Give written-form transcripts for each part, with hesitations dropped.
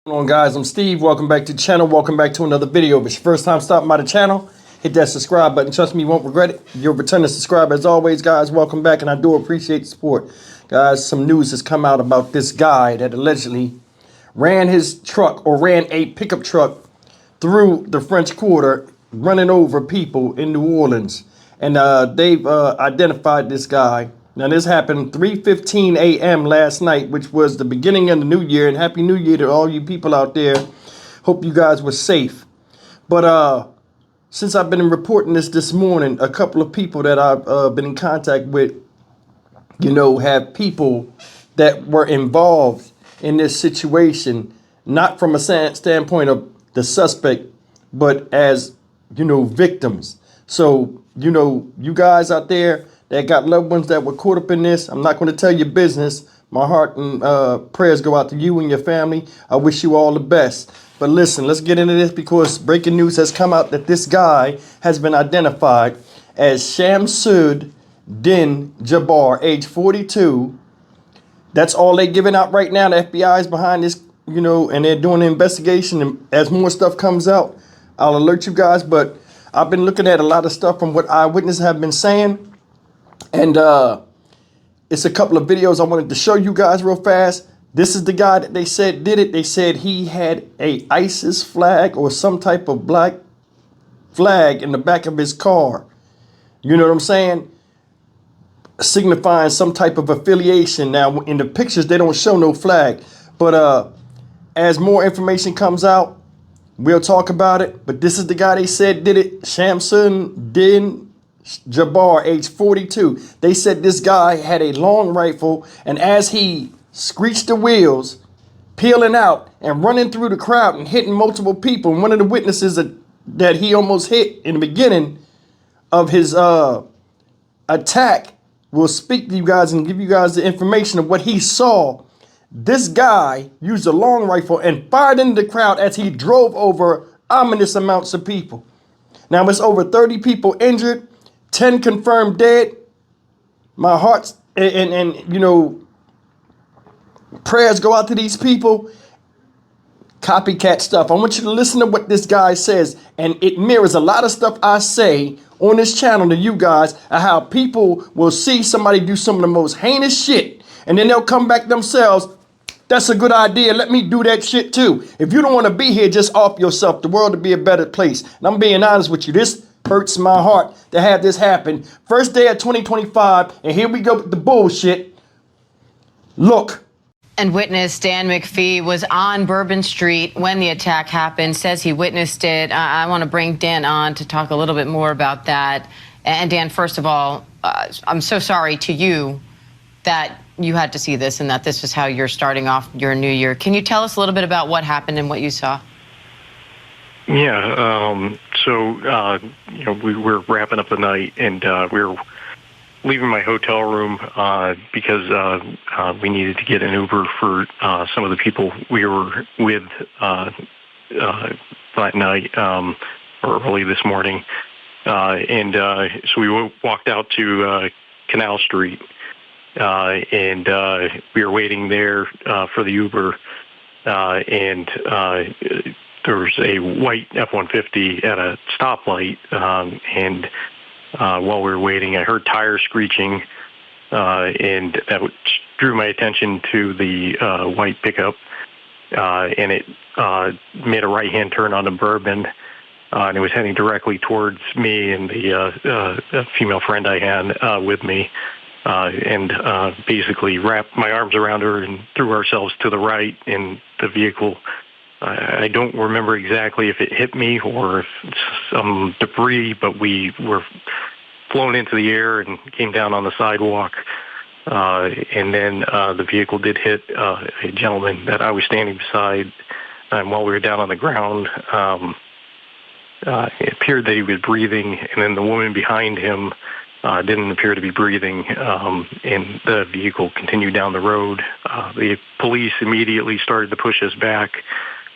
What's going on, guys? I'm Steve. Welcome back to the channel. Welcome back to another video. If it's your first time stopping by the channel, hit that subscribe button. Trust me, you won't regret it. You'll return to subscribe. As always, guys, welcome back, and I do appreciate the support. Guys, some news has come out about this guy that allegedly ran his truck, or ran a pickup truck through the French Quarter, running over people in New Orleans. And they've identified this guy. Now, this happened 3:15 a.m. last night, which was the beginning of the new year. And Happy New Year to all you people out there. Hope you guys were safe. But since I've been reporting this morning, a couple of people that I've been in contact with, have people that were involved in this situation, not from a standpoint of the suspect, but as, victims. So, you guys out there that got loved ones that were caught up in this, I'm not going to tell your business. My heart and prayers go out to you and your family. I wish you all the best. But listen, let's get into this, because breaking news has come out that this guy has been identified as Shamsud-Din Jabbar, age 42. That's all they're giving out right now. The FBI is behind this, and they're doing an investigation. And as more stuff comes out, I'll alert you guys. But I've been looking at a lot of stuff from what Eyewitness have been saying. And it's a couple of videos I wanted to show you guys real fast. This is the guy that they said did it. They said he had a ISIS flag or some type of black flag in the back of his car. You know what I'm saying? Signifying some type of affiliation. Now, in the pictures, they don't show no flag. But as more information comes out, we'll talk about it. But this is the guy they said did it. Shamsud-Din Jabbar, age 42. They said this guy had a long rifle, and as he screeched the wheels, peeling out and running through the crowd and hitting multiple people, and one of the witnesses that he almost hit in the beginning of his attack will speak to you guys and give you guys the information of what he saw. This guy used a long rifle and fired into the crowd as he drove over ominous amounts of people. Now, it's over 30 people injured, 10 confirmed dead. My heart's and prayers go out to these people. Copycat stuff. I want you to listen to what this guy says, and it mirrors a lot of stuff I say on this channel to you guys, and how people will see somebody do some of the most heinous shit, and then they'll come back themselves. That's a good idea. Let me do that shit too. If you don't want to be here, just off yourself. The world would be a better place. And I'm being honest with you. This hurts my heart to have this happen. First day of 2025, and here we go with the bullshit. Look. And witness Dan McPhee was on Bourbon Street when the attack happened, says he witnessed it. I want to bring Dan on to talk a little bit more about that. And Dan, first of all, I'm so sorry to you that you had to see this and that this was how you're starting off your new year. Can you tell us a little bit about what happened and what you saw? Yeah, we were wrapping up the night, and we were leaving my hotel room because we needed to get an Uber for some of the people we were with that night, or early this morning. So we walked out to Canal Street, and we were waiting there for the Uber, and there was a white F-150 at a stoplight, and while we were waiting, I heard tires screeching, and that drew my attention to the white pickup, and it made a right-hand turn onto Bourbon, and it was heading directly towards me and the female friend I had with me, and basically wrapped my arms around her and threw ourselves to the right in the vehicle. I don't remember exactly if it hit me or if some debris, but we were flown into the air and came down on the sidewalk. And then the vehicle did hit a gentleman that I was standing beside. And while we were down on the ground, it appeared that he was breathing. And then the woman behind him didn't appear to be breathing. And the vehicle continued down the road. The police immediately started to push us back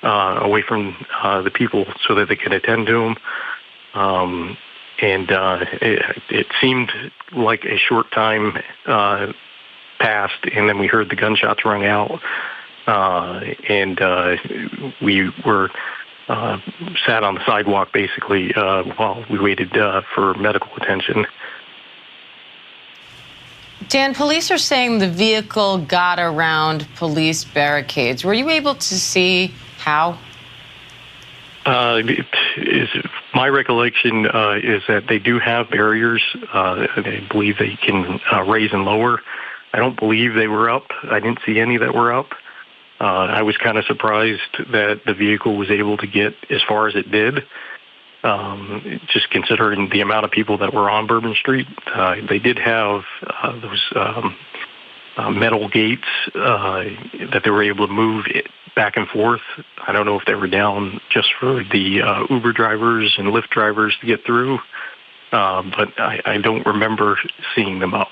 away from the people so that they could attend to him. And it seemed like a short time passed, and then we heard the gunshots rung out. and we were sat on the sidewalk basically while we waited for medical attention. Dan, police are saying the vehicle got around police barricades. Were you able to see how? My recollection is that they do have barriers. I believe they can raise and lower. I don't believe they were up. I didn't see any that were up. I was kind of surprised that the vehicle was able to get as far as it did, just considering the amount of people that were on Bourbon Street. They did have those metal gates that they were able to move back and forth. I don't know if they were down just for the Uber drivers and Lyft drivers to get through, but I don't remember seeing them up.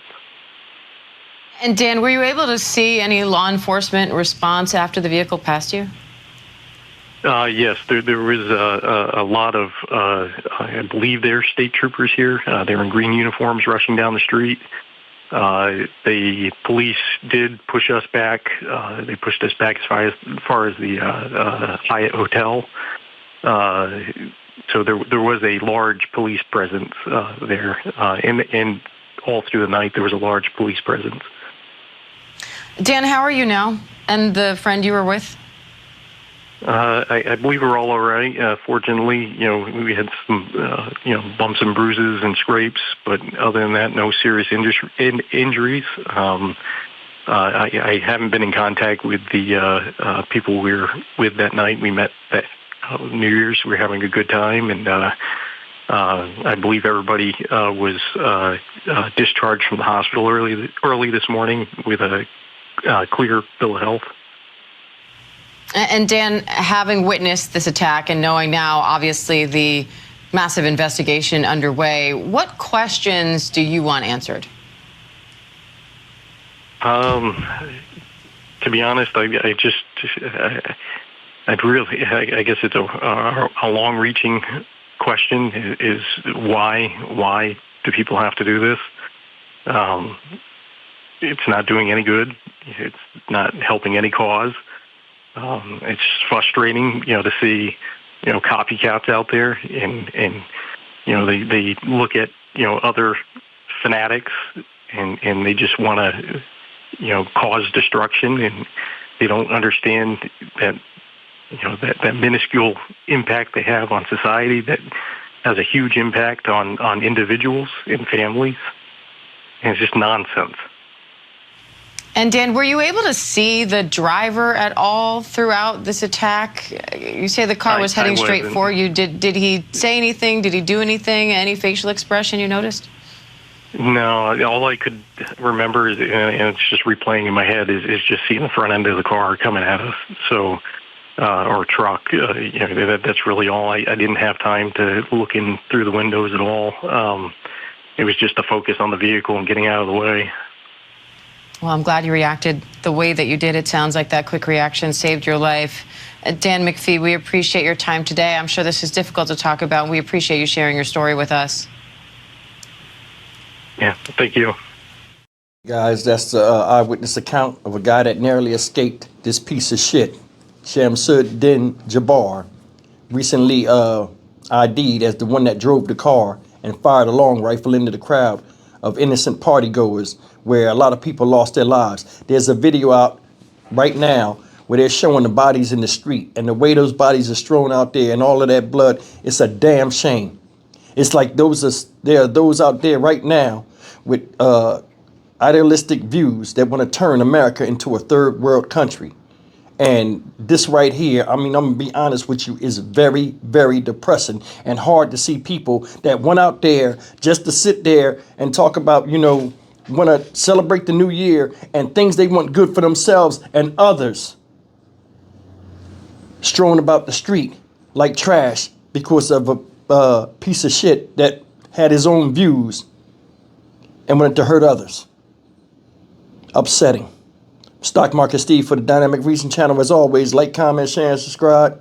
And Dan, were you able to see any law enforcement response after the vehicle passed you? Yes, there was a lot of, I believe they're state troopers here. They're in green uniforms rushing down the street. The police did push us back. They pushed us back as far as the Hyatt Hotel. So there was a large police presence there. And all through the night, there was a large police presence. Dan, how are you now? And the friend you were with? I believe we're all right. Fortunately, we had some, bumps and bruises and scrapes, but other than that, no serious injuries. I haven't been in contact with the people we were with that night. We met that New Year's. We were having a good time, and I believe everybody was discharged from the hospital early this morning with a clear bill of health. And Dan, having witnessed this attack and knowing now, obviously, the massive investigation underway, what questions do you want answered? To be honest, I guess it's a long-reaching question. Is why do people have to do this? It's not doing any good. It's not helping any cause. It's frustrating, to see, copycats out there, and they look at, other fanatics, and they just want to, cause destruction, and they don't understand that, that minuscule impact they have on society that has a huge impact on individuals and families, and it's just nonsense. And Dan, were you able to see the driver at all throughout this attack? You say the car was heading straight for you. Did he say anything? Did he do anything? Any facial expression you noticed? No, all I could remember is, and it's just replaying in my head, is just seeing the front end of the car coming at us. So, or truck. That's really all. I didn't have time to look in through the windows at all. It was just a focus on the vehicle and getting out of the way. Well, I'm glad you reacted the way that you did. It sounds like that quick reaction saved your life. Dan McPhee, we appreciate your time today. I'm sure this is difficult to talk about. We appreciate you sharing your story with us. Yeah, thank you. Guys, that's the eyewitness account of a guy that narrowly escaped this piece of shit. Shamsud-Din Jabbar, recently ID'd as the one that drove the car and fired a long rifle into the crowd of innocent partygoers where a lot of people lost their lives. There's a video out right now where they're showing the bodies in the street, and the way those bodies are strewn out there and all of that blood, it's a damn shame. It's like there are those out there right now with idealistic views that want to turn America into a third world country. And this right here, I mean, I'm going to be honest with you, is very, very depressing and hard to see people that went out there just to sit there and talk about, want to celebrate the new year and things they want good for themselves and others strewn about the street like trash because of a piece of shit that had his own views and wanted to hurt others. Upsetting. Stock Market Steve for the Dynamic Reason channel. As always, like, comment, share, and subscribe.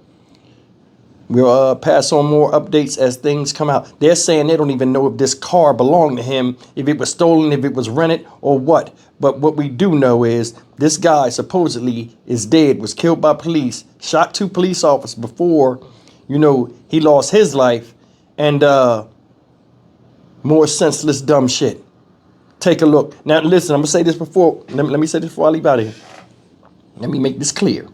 We'll pass on more updates as things come out. They're saying they don't even know if this car belonged to him, if it was stolen, if it was rented, or what. But what we do know is this guy supposedly is dead, was killed by police, shot 2 police officers before, you know, he lost his life, and more senseless, dumb shit. Take a look. Now, listen, I'm going to say this before. Let me say this before I leave out of here. Let me make this clear.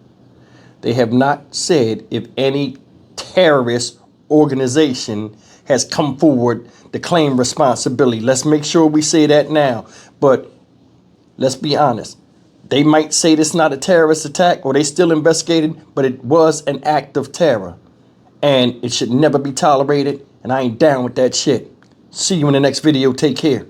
They have not said if any terrorist organization has come forward to claim responsibility. Let's make sure we say that now. But let's be honest. They might say this not a terrorist attack, or they still investigating, but it was an act of terror. And it should never be tolerated. And I ain't down with that shit. See you in the next video. Take care.